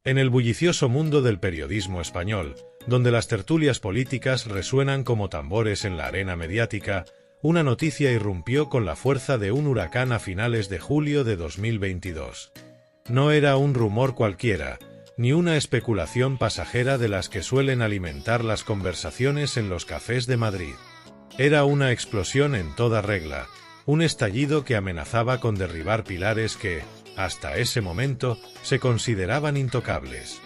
En el bullicioso mundo del periodismo español, donde las tertulias políticas resuenan como tambores en la arena mediática, una noticia irrumpió con la fuerza de un huracán a finales de julio de 2022. No era un rumor cualquiera, ni una especulación pasajera de las que suelen alimentar las conversaciones en los cafés de Madrid. Era una explosión en toda regla, un estallido que amenazaba con derribar pilares que, hasta ese momento, se consideraban intocables.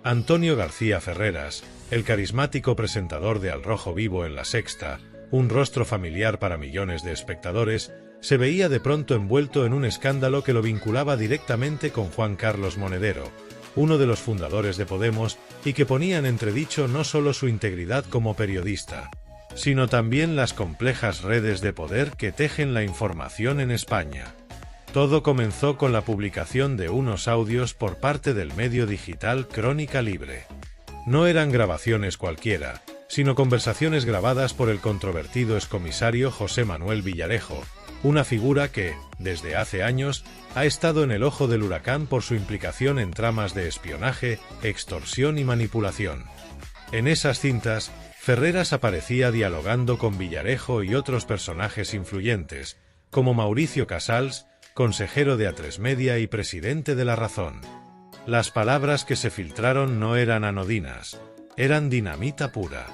Antonio García Ferreras, el carismático presentador de Al Rojo Vivo en La Sexta, un rostro familiar para millones de espectadores, se veía de pronto envuelto en un escándalo que lo vinculaba directamente con Juan Carlos Monedero, uno de los fundadores de Podemos, y que ponía en entredicho no solo su integridad como periodista, sino también las complejas redes de poder que tejen la información en España. Todo comenzó con la publicación de unos audios por parte del medio digital Crónica Libre. No eran grabaciones cualquiera, sino conversaciones grabadas por el controvertido excomisario José Manuel Villarejo, una figura que, desde hace años, ha estado en el ojo del huracán por su implicación en tramas de espionaje, extorsión y manipulación. En esas cintas, Ferreras aparecía dialogando con Villarejo y otros personajes influyentes, como Mauricio Casals, consejero de Atresmedia y presidente de La Razón. Las palabras que se filtraron no eran anodinas, eran dinamita pura.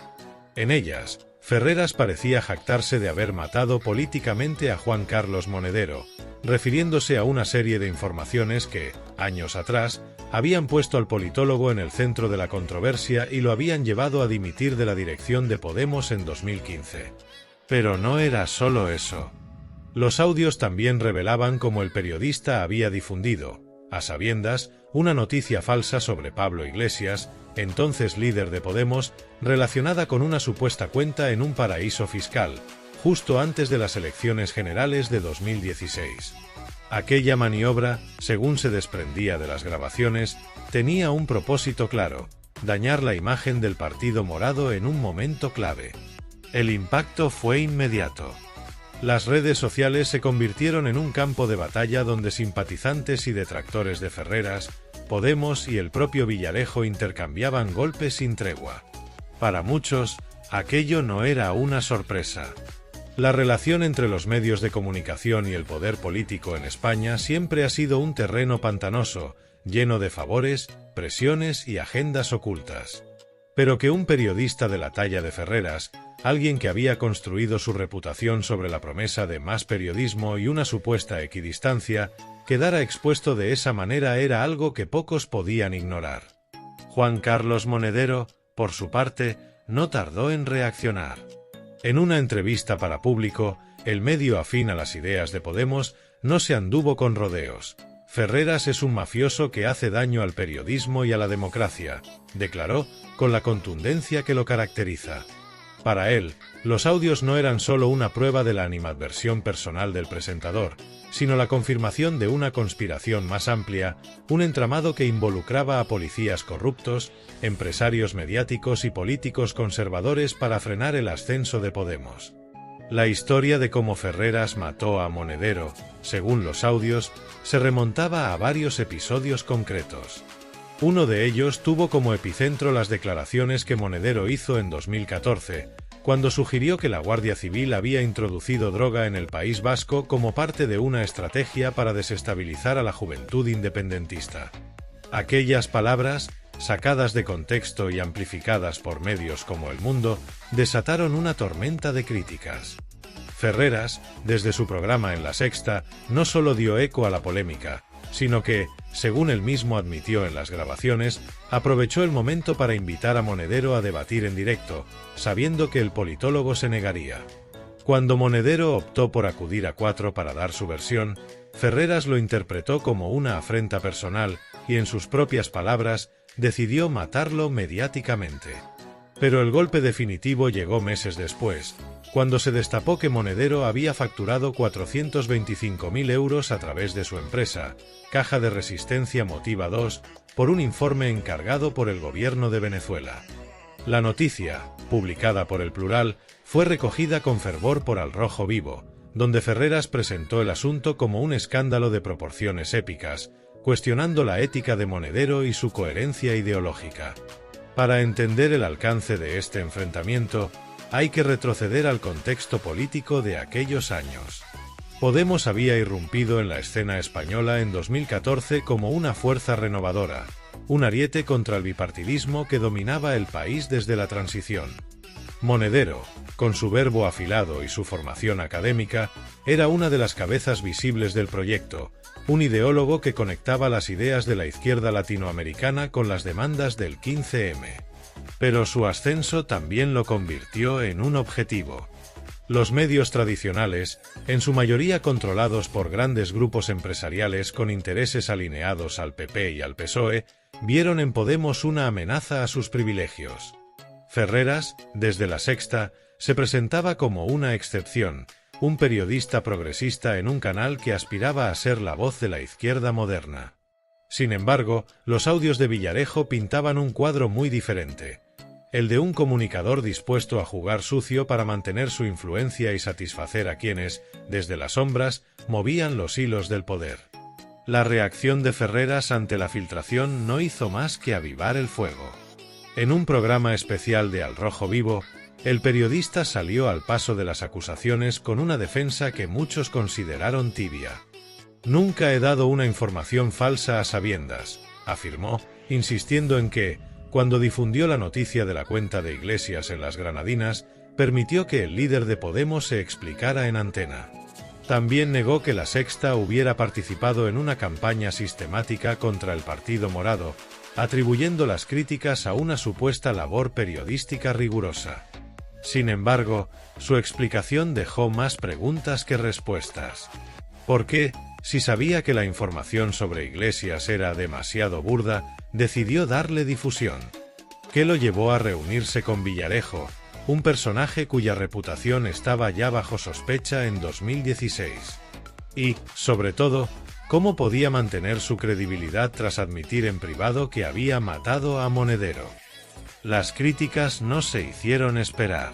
En ellas, Ferreras parecía jactarse de haber matado políticamente a Juan Carlos Monedero, refiriéndose a una serie de informaciones que, años atrás, habían puesto al politólogo en el centro de la controversia y lo habían llevado a dimitir de la dirección de Podemos en 2015. Pero no era solo eso. Los audios también revelaban cómo el periodista había difundido, a sabiendas, una noticia falsa sobre Pablo Iglesias, entonces líder de Podemos, relacionada con una supuesta cuenta en un paraíso fiscal, justo antes de las elecciones generales de 2016. Aquella maniobra, según se desprendía de las grabaciones, tenía un propósito claro: dañar la imagen del Partido Morado en un momento clave. El impacto fue inmediato. Las redes sociales se convirtieron en un campo de batalla donde simpatizantes y detractores de Ferreras, Podemos y el propio Villarejo intercambiaban golpes sin tregua. Para muchos, aquello no era una sorpresa. La relación entre los medios de comunicación y el poder político en España siempre ha sido un terreno pantanoso, lleno de favores, presiones y agendas ocultas. Pero que un periodista de la talla de Ferreras, alguien que había construido su reputación sobre la promesa de más periodismo y una supuesta equidistancia, quedara expuesto de esa manera era algo que pocos podían ignorar. Juan Carlos Monedero, por su parte, no tardó en reaccionar. En una entrevista para Público, el medio afín a las ideas de Podemos, no se anduvo con rodeos. Ferreras es un mafioso que hace daño al periodismo y a la democracia, declaró, con la contundencia que lo caracteriza. Para él, los audios no eran solo una prueba de la animadversión personal del presentador, sino la confirmación de una conspiración más amplia, un entramado que involucraba a policías corruptos, empresarios mediáticos y políticos conservadores para frenar el ascenso de Podemos. La historia de cómo Ferreras mató a Monedero, según los audios, se remontaba a varios episodios concretos. Uno de ellos tuvo como epicentro las declaraciones que Monedero hizo en 2014, cuando sugirió que la Guardia Civil había introducido droga en el País Vasco como parte de una estrategia para desestabilizar a la juventud independentista. Aquellas palabras, sacadas de contexto y amplificadas por medios como El Mundo, desataron una tormenta de críticas. Ferreras, desde su programa en La Sexta, no solo dio eco a la polémica, sino que, según él mismo admitió en las grabaciones, aprovechó el momento para invitar a Monedero a debatir en directo, sabiendo que el politólogo se negaría. Cuando Monedero optó por acudir a Cuatro para dar su versión, Ferreras lo interpretó como una afrenta personal y, en sus propias palabras, decidió matarlo mediáticamente. Pero el golpe definitivo llegó meses después, cuando se destapó que Monedero había facturado 425.000 euros a través de su empresa, Caja de Resistencia Motiva 2, por un informe encargado por el gobierno de Venezuela. La noticia, publicada por El Plural, fue recogida con fervor por Al Rojo Vivo, donde Ferreras presentó el asunto como un escándalo de proporciones épicas, cuestionando la ética de Monedero y su coherencia ideológica. Para entender el alcance de este enfrentamiento, hay que retroceder al contexto político de aquellos años. Podemos había irrumpido en la escena española en 2014 como una fuerza renovadora, un ariete contra el bipartidismo que dominaba el país desde la transición. Monedero, con su verbo afilado y su formación académica, era una de las cabezas visibles del proyecto, un ideólogo que conectaba las ideas de la izquierda latinoamericana con las demandas del 15M. Pero su ascenso también lo convirtió en un objetivo. Los medios tradicionales, en su mayoría controlados por grandes grupos empresariales con intereses alineados al PP y al PSOE, vieron en Podemos una amenaza a sus privilegios. Ferreras, desde La Sexta, se presentaba como una excepción, un periodista progresista en un canal que aspiraba a ser la voz de la izquierda moderna. Sin embargo, los audios de Villarejo pintaban un cuadro muy diferente. El de un comunicador dispuesto a jugar sucio para mantener su influencia y satisfacer a quienes, desde las sombras, movían los hilos del poder. La reacción de Ferreras ante la filtración no hizo más que avivar el fuego. En un programa especial de Al Rojo Vivo, el periodista salió al paso de las acusaciones con una defensa que muchos consideraron tibia. «Nunca he dado una información falsa a sabiendas», afirmó, insistiendo en que, cuando difundió la noticia de la cuenta de Iglesias en las Granadinas, permitió que el líder de Podemos se explicara en antena. También negó que La Sexta hubiera participado en una campaña sistemática contra el Partido Morado, atribuyendo las críticas a una supuesta labor periodística rigurosa. Sin embargo, su explicación dejó más preguntas que respuestas. ¿Por qué, si sabía que la información sobre Iglesias era demasiado burda, decidió darle difusión? ¿Qué lo llevó a reunirse con Villarejo, un personaje cuya reputación estaba ya bajo sospecha en 2016? Y, sobre todo, ¿cómo podía mantener su credibilidad tras admitir en privado que había matado a Monedero? Las críticas no se hicieron esperar.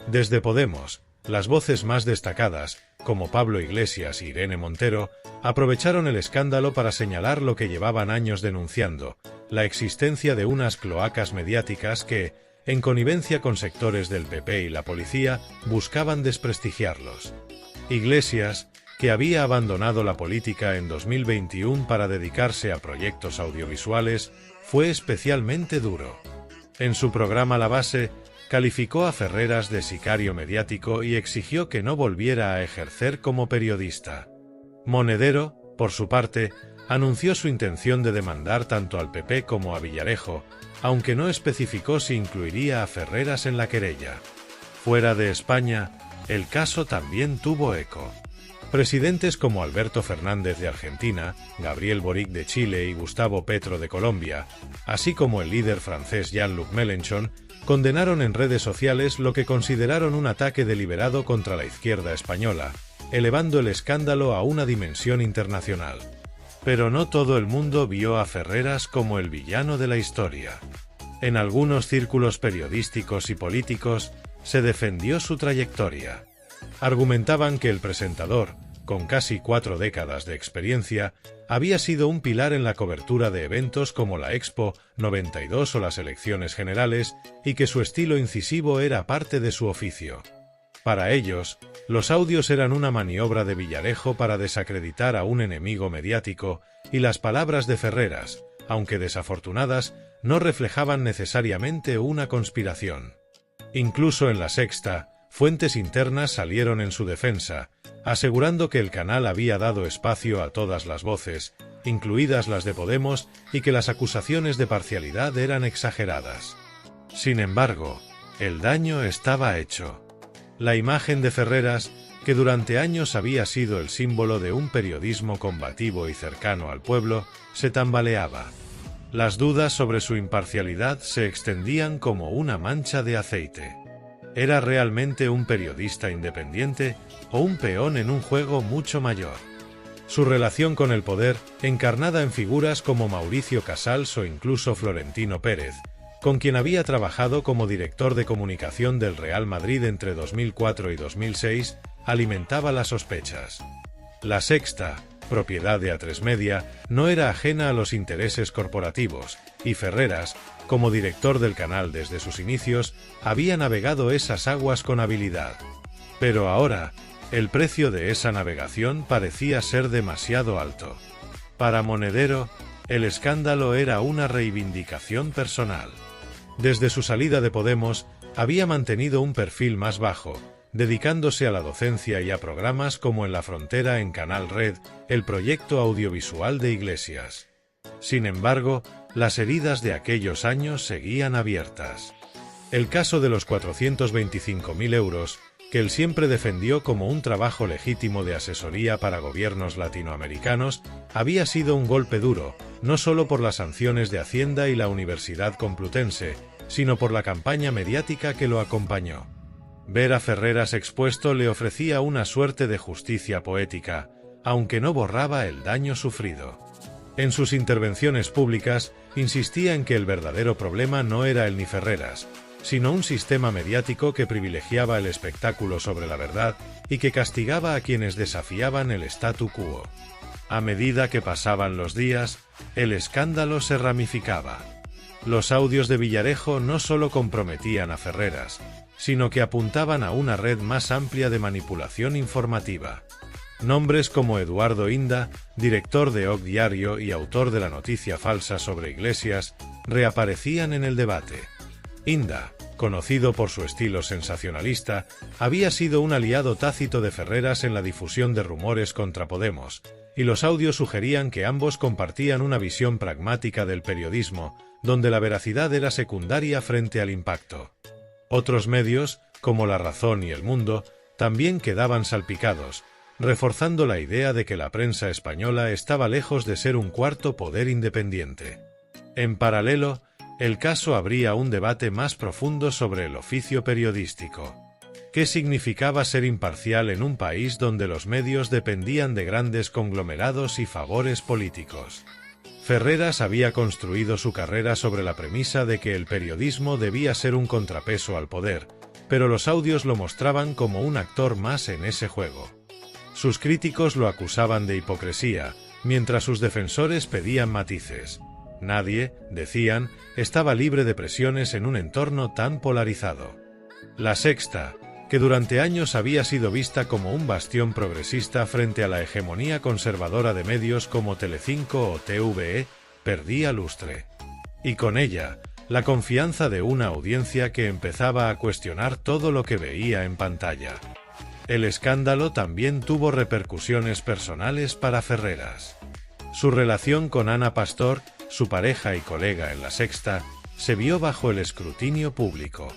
Desde Podemos, las voces más destacadas, como Pablo Iglesias y Irene Montero, aprovecharon el escándalo para señalar lo que llevaban años denunciando, la existencia de unas cloacas mediáticas que, en connivencia con sectores del PP y la policía, buscaban desprestigiarlos. Iglesias, que había abandonado la política en 2021 para dedicarse a proyectos audiovisuales, fue especialmente duro. En su programa La Base, calificó a Ferreras de sicario mediático y exigió que no volviera a ejercer como periodista. Monedero, por su parte, anunció su intención de demandar tanto al PP como a Villarejo, aunque no especificó si incluiría a Ferreras en la querella. Fuera de España, el caso también tuvo eco. Presidentes como Alberto Fernández de Argentina, Gabriel Boric de Chile y Gustavo Petro de Colombia, así como el líder francés Jean-Luc Mélenchon, condenaron en redes sociales lo que consideraron un ataque deliberado contra la izquierda española, elevando el escándalo a una dimensión internacional. Pero no todo el mundo vio a Ferreras como el villano de la historia. En algunos círculos periodísticos y políticos, se defendió su trayectoria. Argumentaban que el presentador, con casi 4 décadas de experiencia, había sido un pilar en la cobertura de eventos como la Expo 92 o las elecciones generales, y que su estilo incisivo era parte de su oficio. Para ellos, los audios eran una maniobra de Villarejo para desacreditar a un enemigo mediático, y las palabras de Ferreras, aunque desafortunadas, no reflejaban necesariamente una conspiración. Incluso en La Sexta, fuentes internas salieron en su defensa, asegurando que el canal había dado espacio a todas las voces, incluidas las de Podemos, y que las acusaciones de parcialidad eran exageradas. Sin embargo, el daño estaba hecho. La imagen de Ferreras, que durante años había sido el símbolo de un periodismo combativo y cercano al pueblo, se tambaleaba. Las dudas sobre su imparcialidad se extendían como una mancha de aceite. ¿Era realmente un periodista independiente o un peón en un juego mucho mayor? Su relación con el poder, encarnada en figuras como Mauricio Casals o incluso Florentino Pérez, con quien había trabajado como director de comunicación del Real Madrid entre 2004 y 2006, alimentaba las sospechas. La Sexta, propiedad de Atresmedia, no era ajena a los intereses corporativos, y Ferreras, como director del canal desde sus inicios, había navegado esas aguas con habilidad. Pero ahora, el precio de esa navegación parecía ser demasiado alto. Para Monedero, el escándalo era una reivindicación personal. Desde su salida de Podemos, había mantenido un perfil más bajo, dedicándose a la docencia y a programas como En la Frontera en Canal Red, el proyecto audiovisual de Iglesias. Sin embargo, las heridas de aquellos años seguían abiertas. El caso de los 425.000 euros, que él siempre defendió como un trabajo legítimo de asesoría para gobiernos latinoamericanos, había sido un golpe duro, no solo por las sanciones de Hacienda y la Universidad Complutense, sino por la campaña mediática que lo acompañó. Ver a Ferreras expuesto le ofrecía una suerte de justicia poética, aunque no borraba el daño sufrido. En sus intervenciones públicas, insistía en que el verdadero problema no era él ni Ferreras, sino un sistema mediático que privilegiaba el espectáculo sobre la verdad y que castigaba a quienes desafiaban el statu quo. A medida que pasaban los días, el escándalo se ramificaba. Los audios de Villarejo no solo comprometían a Ferreras, sino que apuntaban a una red más amplia de manipulación informativa. Nombres como Eduardo Inda, director de OC Diario y autor de la noticia falsa sobre Iglesias, reaparecían en el debate. Inda, conocido por su estilo sensacionalista, había sido un aliado tácito de Ferreras en la difusión de rumores contra Podemos, y los audios sugerían que ambos compartían una visión pragmática del periodismo, donde la veracidad era secundaria frente al impacto. Otros medios, como La Razón y El Mundo, también quedaban salpicados, reforzando la idea de que la prensa española estaba lejos de ser un cuarto poder independiente. En paralelo, el caso abría un debate más profundo sobre el oficio periodístico. ¿Qué significaba ser imparcial en un país donde los medios dependían de grandes conglomerados y favores políticos? Ferreras había construido su carrera sobre la premisa de que el periodismo debía ser un contrapeso al poder, pero los audios lo mostraban como un actor más en ese juego. Sus críticos lo acusaban de hipocresía, mientras sus defensores pedían matices. Nadie, decían, estaba libre de presiones en un entorno tan polarizado. La Sexta, que durante años había sido vista como un bastión progresista frente a la hegemonía conservadora de medios como Telecinco o TVE, perdía lustre. Y con ella, la confianza de una audiencia que empezaba a cuestionar todo lo que veía en pantalla. El escándalo también tuvo repercusiones personales para Ferreras. Su relación con Ana Pastor, su pareja y colega en La Sexta, se vio bajo el escrutinio público.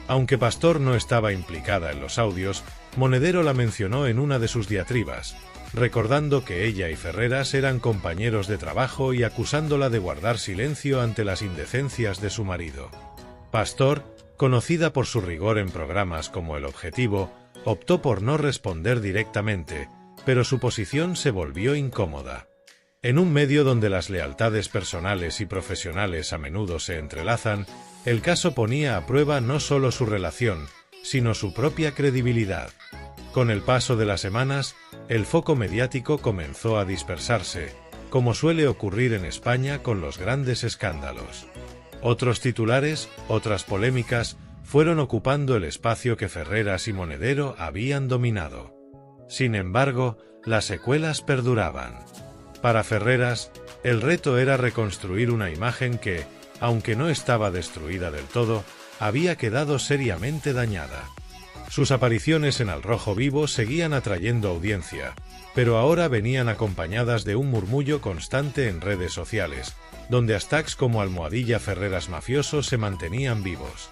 Aunque Pastor no estaba implicada en los audios, Monedero la mencionó en una de sus diatribas, recordando que ella y Ferreras eran compañeros de trabajo y acusándola de guardar silencio ante las indecencias de su marido. Pastor, conocida por su rigor en programas como El Objetivo, optó por no responder directamente, pero su posición se volvió incómoda. En un medio donde las lealtades personales y profesionales a menudo se entrelazan, el caso ponía a prueba no solo su relación, sino su propia credibilidad. Con el paso de las semanas, el foco mediático comenzó a dispersarse, como suele ocurrir en España con los grandes escándalos. Otros titulares, otras polémicas, fueron ocupando el espacio que Ferreras y Monedero habían dominado. Sin embargo, las secuelas perduraban. Para Ferreras, el reto era reconstruir una imagen que, aunque no estaba destruida del todo, había quedado seriamente dañada. Sus apariciones en Al Rojo Vivo seguían atrayendo audiencia, pero ahora venían acompañadas de un murmullo constante en redes sociales, donde hashtags como Almohadilla Ferreras Mafioso se mantenían vivos.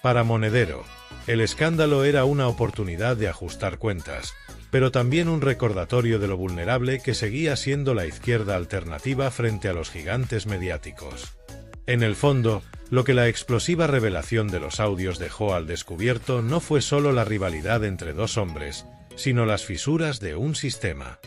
Para Monedero, el escándalo era una oportunidad de ajustar cuentas, pero también un recordatorio de lo vulnerable que seguía siendo la izquierda alternativa frente a los gigantes mediáticos. En el fondo, lo que la explosiva revelación de los audios dejó al descubierto no fue solo la rivalidad entre dos hombres, sino las fisuras de un sistema.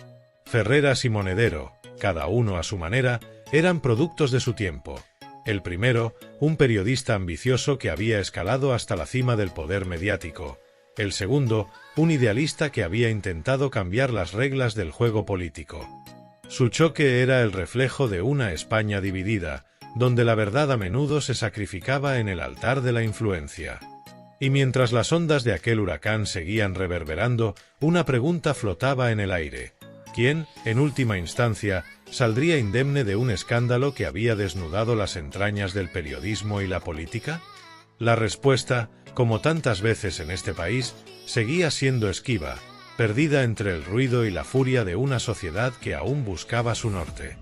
Ferreras y Monedero, cada uno a su manera, eran productos de su tiempo. El primero, un periodista ambicioso que había escalado hasta la cima del poder mediático. El segundo, un idealista que había intentado cambiar las reglas del juego político. Su choque era el reflejo de una España dividida, donde la verdad a menudo se sacrificaba en el altar de la influencia. Y mientras las ondas de aquel huracán seguían reverberando, una pregunta flotaba en el aire. ¿Quién, en última instancia, saldría indemne de un escándalo que había desnudado las entrañas del periodismo y la política? La respuesta, como tantas veces en este país, seguía siendo esquiva, perdida entre el ruido y la furia de una sociedad que aún buscaba su norte.